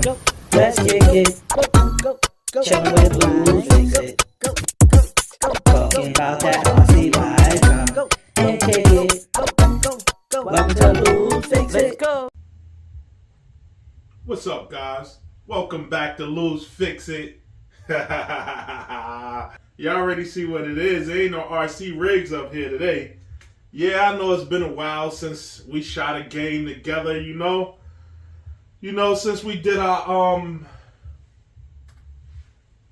Let's kick it. Chillin' with Blues Fix It. Talking about that RC life. And kick it. Welcome to Blues Fix It. What's up, guys? Welcome back to Lose Fix It. You already see what it is. There ain't no RC rigs up here today. Yeah, I know it's been a while since we shot a game together, you know, since we did our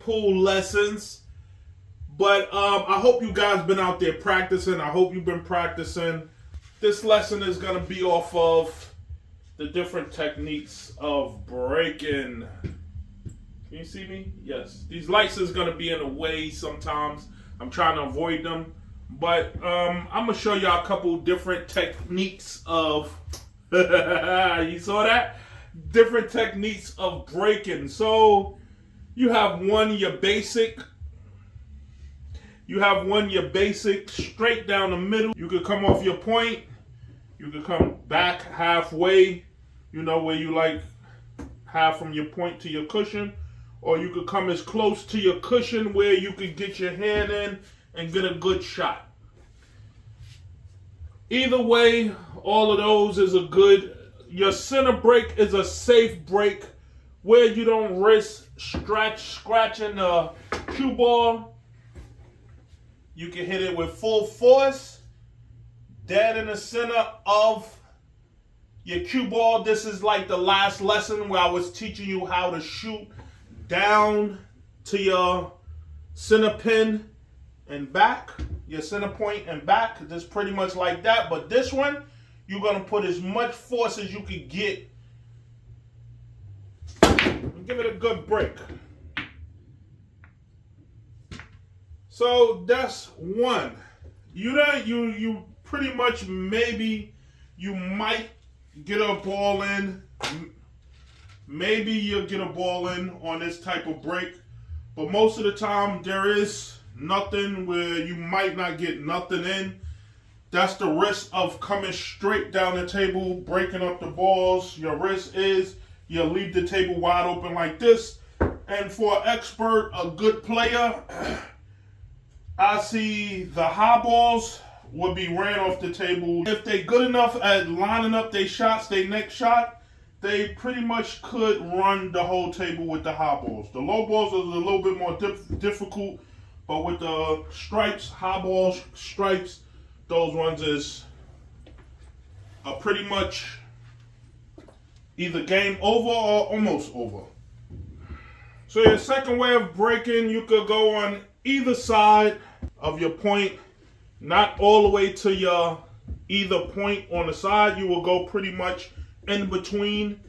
pool lessons. But I hope you guys been out there practicing. I hope you've been practicing. This lesson is going to be off of the different techniques of breaking. Can you see me? Yes. These lights is going to be in the way sometimes. I'm trying to avoid them. But I'm going to show y'all a couple different techniques of... You saw that? Different techniques of breaking. So you have your basic. You have your basic straight down the middle. You could come off your point. You could come back halfway, where you like half from your point to your cushion. Or you could come as close to your cushion where you could get your hand in and get a good shot. Either way, all of those is a good. Your center break is a safe break where you don't risk scratching the cue ball. You can hit it with full force, dead in the center of your cue ball. This is like the last lesson where I was teaching you how to shoot down to your center pin and back, your center point and back. Just pretty much like that. But this one, you're going to put as much force as you can get. Give it a good break. So that's one. You pretty much you might get a ball in. Maybe you'll get a ball in on this type of break. But most of the time there is nothing where you might not get nothing in. That's the risk of coming straight down the table, breaking up the balls. Your risk is you leave the table wide open like this. And for an expert, a good player, I see the high balls would be ran off the table. If they're good enough at lining up their shots, their next shot, they pretty much could run the whole table with the high balls. The low balls are a little bit more difficult, but with the stripes, high balls, stripes, those ones are pretty much either game over or almost over. So your second way of breaking, you could go on either side of your point, not all the way to your either point on the side. You will go pretty much in between.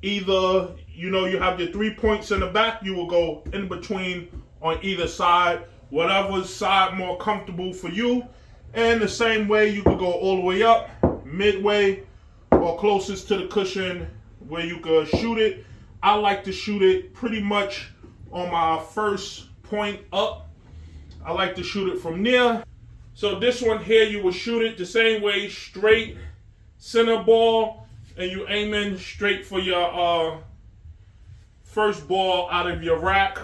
Either, you have your 3 points in the back, you will go in between on either side, whatever side more comfortable for you. And the same way, you could go all the way up, midway, or closest to the cushion where you could shoot it. I like to shoot it pretty much on my first point up. I like to shoot it from there. So this one here, you will shoot it the same way, straight center ball, and you aiming straight for your first ball out of your rack.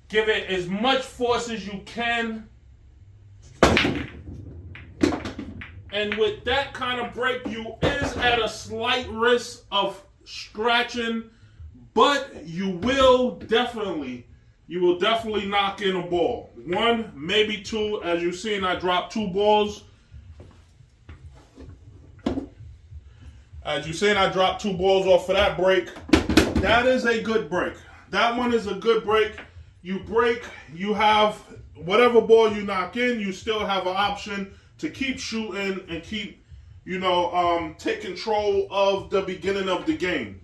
Give it as much force as you can. And with that kind of break, you is at a slight risk of scratching, but you will definitely knock in a ball. One, maybe two. As you've seen, I dropped 2 balls. As you've seen, I dropped 2 balls off for that break. That is a good break. That one is a good break. You break, you have whatever ball you knock in, you still have an option to keep shooting and keep, take control of the beginning of the game.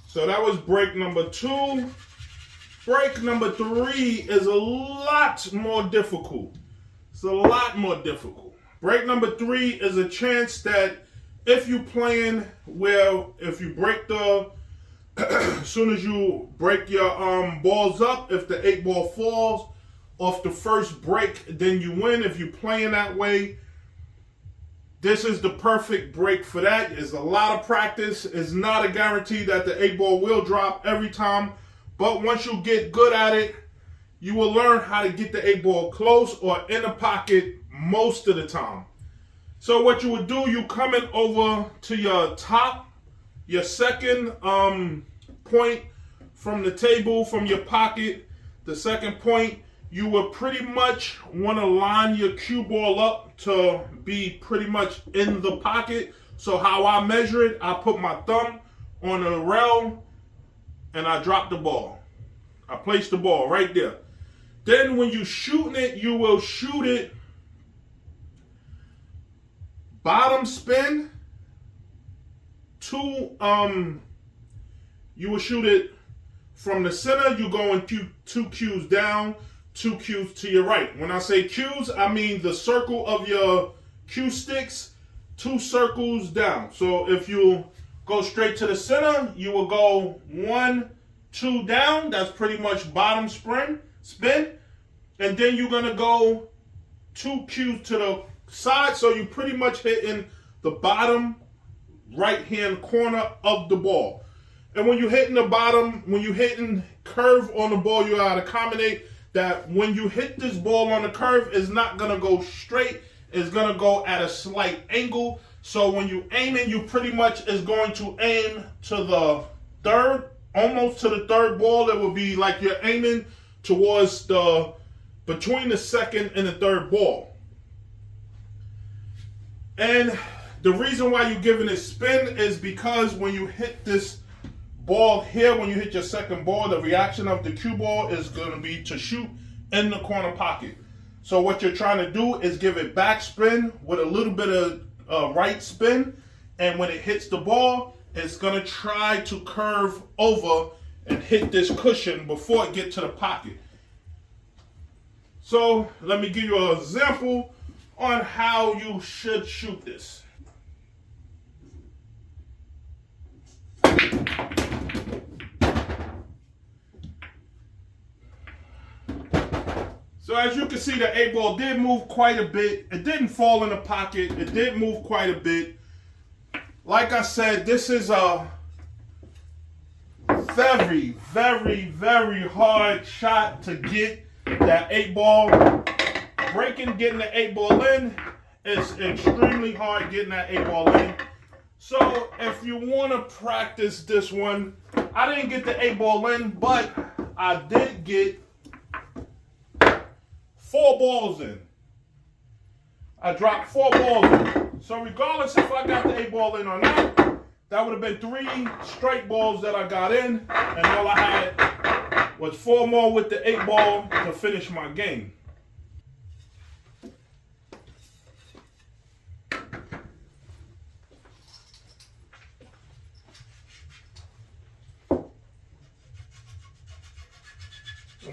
So that was break number 2. Break number 3 is a lot more difficult. It's a lot more difficult. Break number 3 is a chance that if you're playing if you break as soon as you break your balls up, if the 8-ball falls off the first break, then you win. If you're playing that way, this is the perfect break for that. It's a lot of practice. It's not a guarantee that the 8-ball will drop every time. But once you get good at it, you will learn how to get the 8-ball close or in the pocket most of the time. So what you would do, you coming over to your top, your second point from the table, from your pocket, the second point, you would pretty much want to line your cue ball up to be pretty much in the pocket. So how I measure it, I put my thumb on the rail and I drop the ball. I place the ball right there. Then when you're shooting it, you will shoot it bottom spin to, you will shoot it from the center. You going two cues down, 2 cues to your right. When I say cues, I mean the circle of your cue sticks, 2 circles down. So if you go straight to the center, you will go 1, 2 down. That's pretty much bottom spin. And then you're going to go 2 cues to the side. So you pretty much hitting the bottom right-hand corner of the ball. And when you're hitting the bottom, when you're hitting curve on the ball, you gotta accommodate that when you hit this ball on the curve, it's not gonna go straight, it's gonna go at a slight angle. So when you aiming, you pretty much is going to aim to the third, almost to the third ball. It will be like you're aiming towards between the second and the third ball. And the reason why you're giving it spin is because when you hit this ball here, when you hit your second ball, the reaction of the cue ball is going to be to shoot in the corner pocket. So what you're trying to do is give it back spin with a little bit of right spin. And when it hits the ball, it's going to try to curve over and hit this cushion before it gets to the pocket. So let me give you an example on how you should shoot this. So as you can see, the 8-ball did move quite a bit. It didn't fall in the pocket. It did move quite a bit. Like I said, this is a very, very, very hard shot to get that 8-ball. Getting the 8-ball in is extremely hard getting that 8-ball in. So if you want to practice this one, I didn't get the 8-ball in, but I did get 4 balls in. I dropped 4 balls in. So regardless if I got the 8-ball in or not, that would have been 3 straight balls that I got in, and all I had was 4 more with the 8-ball to finish my game.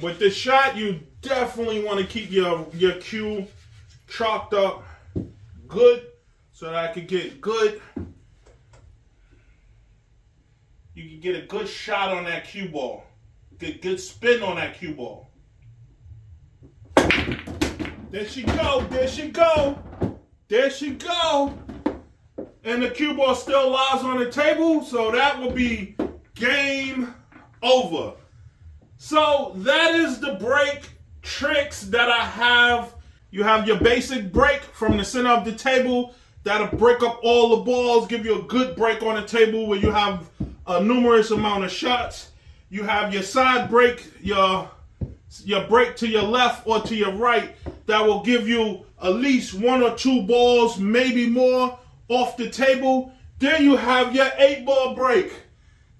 With this shot, you definitely want to keep your cue chalked up good so that I could get good. You can get a good shot on that cue ball. Get good spin on that cue ball. There she go. There she go. There she go. And the cue ball still lies on the table, so that will be game over. So that is the break tricks that I have. You have your basic break from the center of the table. That'll break up all the balls, give you a good break on the table where you have a numerous amount of shots. You have your side break, your break to your left or to your right. That will give you at least 1 or 2 balls, maybe more, off the table. Then you have your 8-ball break.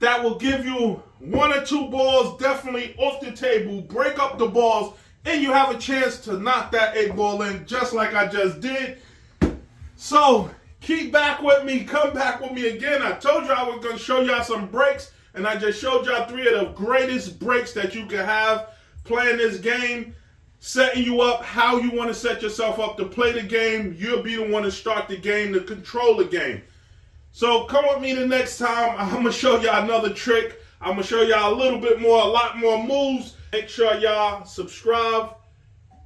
That will give you 1 or 2 balls definitely off the table, break up the balls, and you have a chance to knock that 8-ball in just like I just did. So keep back with me, come back with me again. I told you I was going to show y'all some breaks, and I just showed y'all 3 of the greatest breaks that you can have playing this game, setting you up how you want to set yourself up to play the game. You'll be the one to start the game, to control the game. So come with me the next time. I'm going to show y'all another trick. I'm going to show y'all a little bit more, a lot more moves. Make sure y'all subscribe.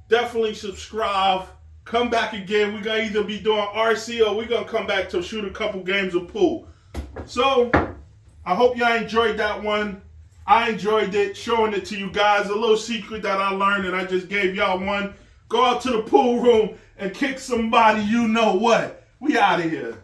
Definitely subscribe. come back again. We're going to either be doing RC or we're going to come back to shoot a couple games of pool. So, I hope y'all enjoyed that one. I enjoyed it, showing it to you guys. A little secret that I learned, and I just gave y'all one. Go out to the pool room and kick somebody you know what. We out of here.